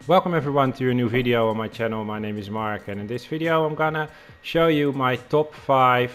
Welcome everyone to a new video on my channel. My name is Mark, and in this video I'm gonna show you my top 5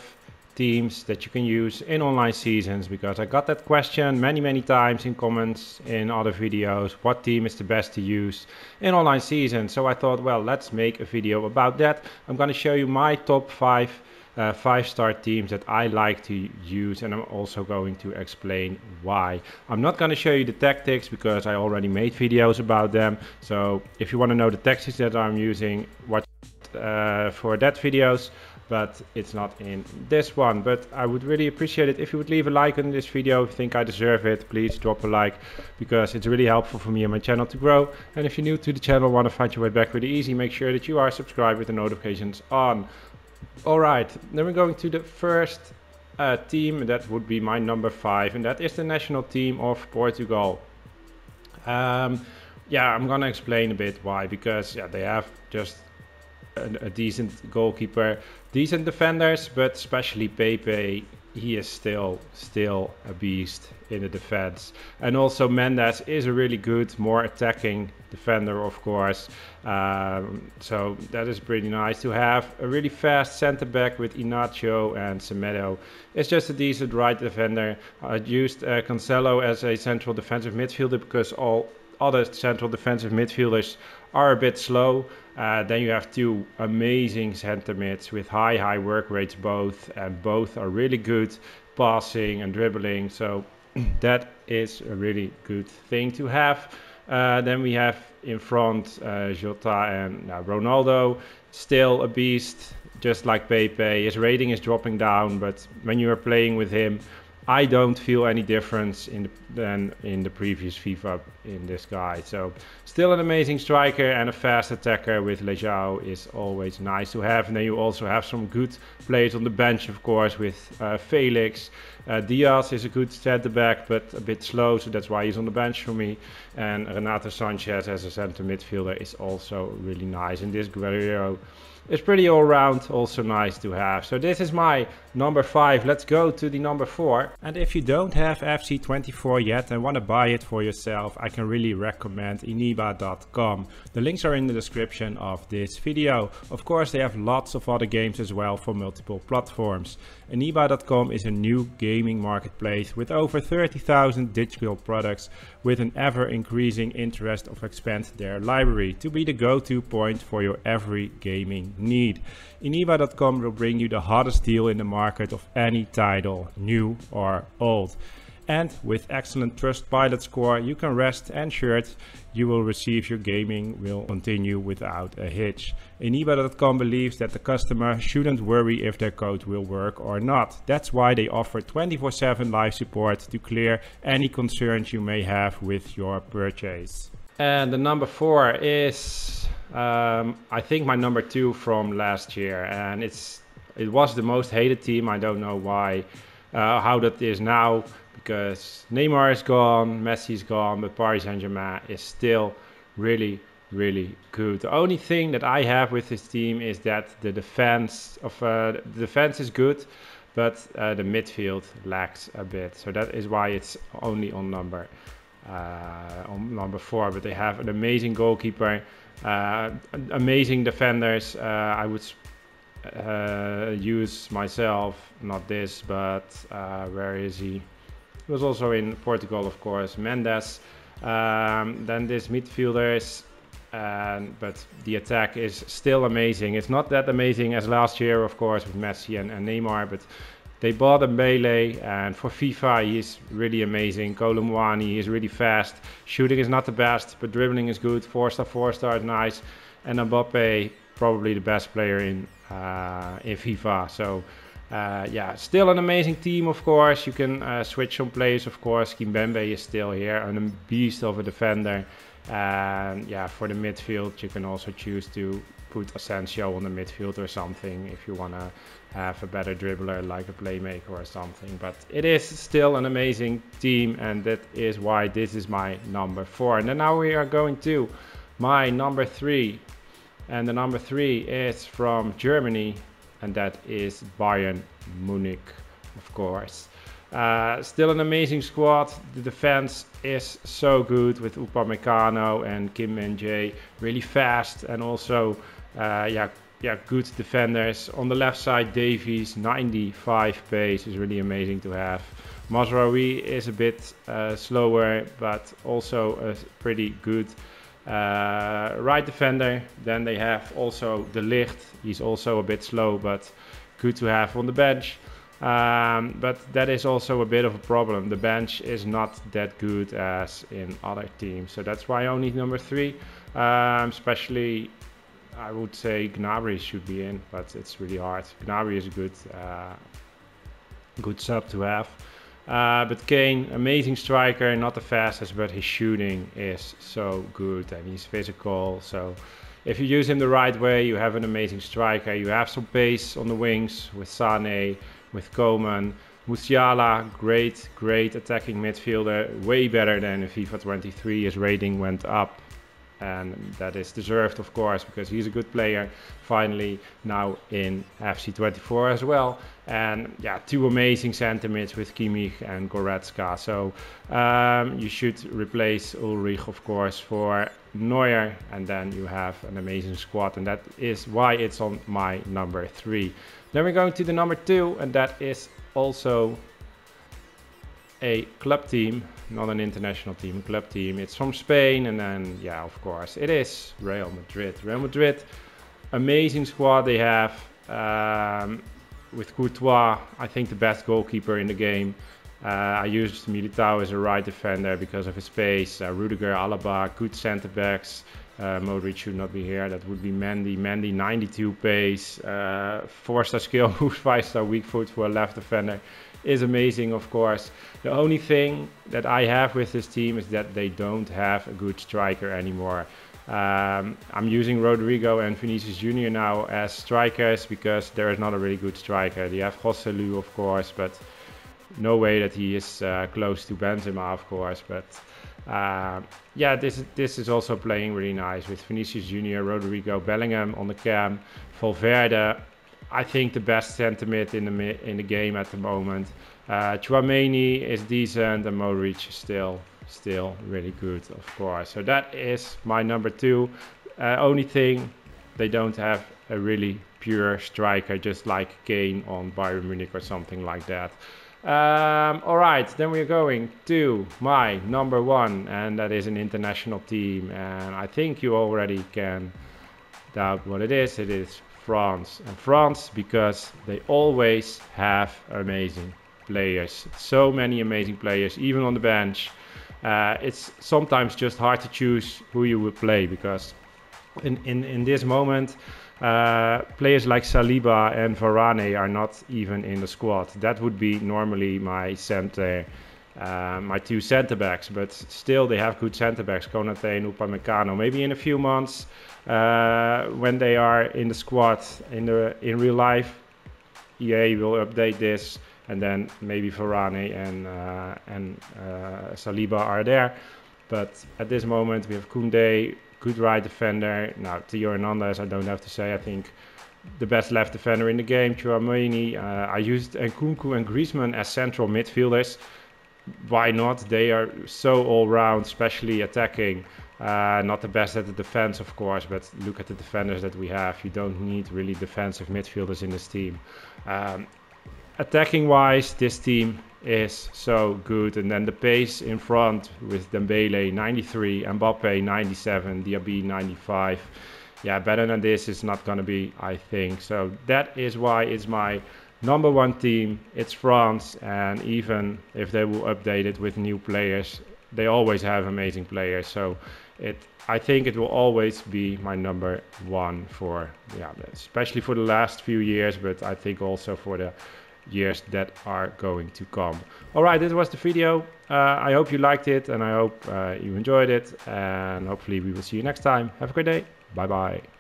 teams that you can use in online seasons, because I got that question many times in comments in other videos. What team is the best to use in online seasons? So I thought, well, let's make a video about that. I'm gonna show you my top 5 5-star teams that I like to use, and I'm also going to explain why. I'm not going to show you the tactics because I already made videos about them. So if you want to know the tactics that I'm using, watch for that videos, but it's not in this one. But I would really appreciate it if you would leave a like on this video. If you think I deserve it, please drop a like, because it's really helpful for me and my channel to grow. And if you're new to the channel, want to find your way back really easy, make sure that you are subscribed with the notifications on. Alright, then we're going to the first team. That would be my number 5, and that is the national team of Portugal. Yeah, I'm gonna explain a bit why, because they have just a decent goalkeeper, decent defenders, but especially Pepe, he is still a beast in the defense. And also Mendes is a really good, more attacking defender, of course. So that is pretty nice to have. A really fast center back with Inácio, and Semedo is just a decent right defender. I used Cancelo as a central defensive midfielder because all other central defensive midfielders are a bit slow. Then you have 2 amazing center mids with high work rates both, and both are really good passing and dribbling. So that is a really good thing to have. Then we have in front Jota and Ronaldo, still a beast, just like Pepe. His rating is dropping down, but when you are playing with him, I don't feel any difference than in the previous FIFA in this guy. So still an amazing striker and a fast attacker with Leão is always nice to have. And then you also have some good players on the bench, of course, with Felix. Diaz is a good centre back, but a bit slow, so that's why he's on the bench for me. And Renato Sanchez as a centre midfielder is also really nice. And this Guerreiro is pretty all round, also nice to have. So this is my number 5. Let's go to the number 4. And if you don't have FC24 yet and want to buy it for yourself, I can really recommend Iniba.com. The links are in the description of this video. Of course, they have lots of other games as well for multiple platforms. Iniba.com is a new gaming marketplace with over 30,000 digital products, with an ever increasing interest of expand their library to be the go-to point for your every gaming need. Iniba.com will bring you the hottest deal in the market of any title, new or old. And with excellent Trustpilot score, you can rest assured you will receive your gaming will continue without a hitch. Iniba.com believes that the customer shouldn't worry if their code will work or not. That's why they offer 24/7 live support to clear any concerns you may have with your purchase. And the number 4 is I think my number 2 from last year, and it was the most hated team. I don't know why, how that is now, because Neymar is gone, Messi is gone, but Paris Saint-Germain is still really good. The only thing that I have with this team is that the defense is good, but the midfield lacks a bit. So that is why it's only on number 4. But they have an amazing goalkeeper, amazing defenders. I would use myself, not this, but where is he? He was also in Portugal, of course, Mendes. Then this midfielders, but the attack is still amazing. It's not that amazing as last year, of course, with Messi and Neymar, but they bought a Melee, and for FIFA he is really amazing. Kolo Muani is really fast. Shooting is not the best, but dribbling is good. 4-star is nice. And Mbappe, probably the best player in FIFA. So yeah, still an amazing team, of course. You can switch some players, of course. Kimpembe is still here, and a beast of a defender. And yeah, for the midfield, you can also choose to put Asensio on the midfield or something if you want to have a better dribbler like a playmaker or something. But it is still an amazing team, and that is why this is my number 4. And then now we are going to my number 3. And the number 3 is from Germany, and that is Bayern Munich, of course. Still an amazing squad. The defense is so good with Upamecano and Kim Min-jae, really fast, and also good defenders. On the left side, Davies, 95 pace is really amazing to have. Mazraoui is a bit slower, but also a pretty good right defender. Then they have also De Ligt. He's also a bit slow, but good to have on the bench. But that is also a bit of a problem. The bench is not that good as in other teams, so that's why only number 3. Especially, I would say Gnabry should be in, but it's really hard. Gnabry is a good sub to have. But Kane, amazing striker, not the fastest, but his shooting is so good and he's physical. So if you use him the right way, you have an amazing striker. You have some pace on the wings with Sané, with Coman. Musiala, great attacking midfielder, way better than in FIFA 23. His rating went up, and that is deserved, of course, because he's a good player. Finally, now in FC 24 as well. And yeah, 2 amazing centre mids with Kimmich and Goretzka. So you should replace Ulrich, of course, for Neuer, and then you have an amazing squad, and that is why it's on my number 3. Then we're going to the number 2, and that is also a club team, not an international team, club team. It's from Spain, and then, yeah, of course, it is Real Madrid. Real Madrid, amazing squad they have, with Courtois, I think the best goalkeeper in the game. I used Militao as a right defender because of his pace. Rudiger, Alaba, good centre backs. Modric should not be here. That would be Mendy. Mendy, 92 pace, 4-star skill moves, 5-star weak foot for a left defender. Is amazing, of course. The only thing that I have with this team is that they don't have a good striker anymore. I'm using Rodrigo and Vinicius Junior now as strikers because there is not a really good striker. You have Joselu, of course, but no way that he is close to Benzema, of course. But yeah, this is also playing really nice with Vinicius Junior, Rodrigo, Bellingham on the cam, Valverde. I think the best centre mid in the game at the moment. Tchouaméni is decent, and Modric is still really good, of course. So that is my number 2. Only thing, they don't have a really pure striker, just like Kane on Bayern Munich or something like that. Alright, then we're going to my number 1, and that is an international team, and I think you already can doubt what it is. It is France. And France, because they always have amazing players. So many amazing players, even on the bench. It's sometimes just hard to choose who you would play, because in this moment, players like Saliba and Varane are not even in the squad. That would be normally my my 2 centre backs, but still they have good centre backs, Konate and Upamecano. Maybe in a few months, when they are in the squad in real life, EA will update this, and then maybe Varane and Saliba are there. But at this moment we have Koundé, good right defender. Now Theo Hernandez, I don't have to say, I think the best left defender in the game. Tchouaméni, I used Nkunku and Griezmann as central midfielders. Why not? They are so all-round, especially attacking. Not the best at the defense, of course, but look at the defenders that we have. You don't need really defensive midfielders in this team. Attacking-wise, this team is so good. And then the pace in front with Dembele, 93, Mbappe, 97, Diaby, 95. Yeah, better than this is not going to be, I think. So that is why it's my number 1 team. It's France, and even if they will update it with new players, they always have amazing players. So I think it will always be my number 1 for, yeah, especially for the last few years, but I think also for the years that are going to come. Alright, this was the video. I hope you liked it, and I hope you enjoyed it, and hopefully we will see you next time. Have a great day. Bye bye.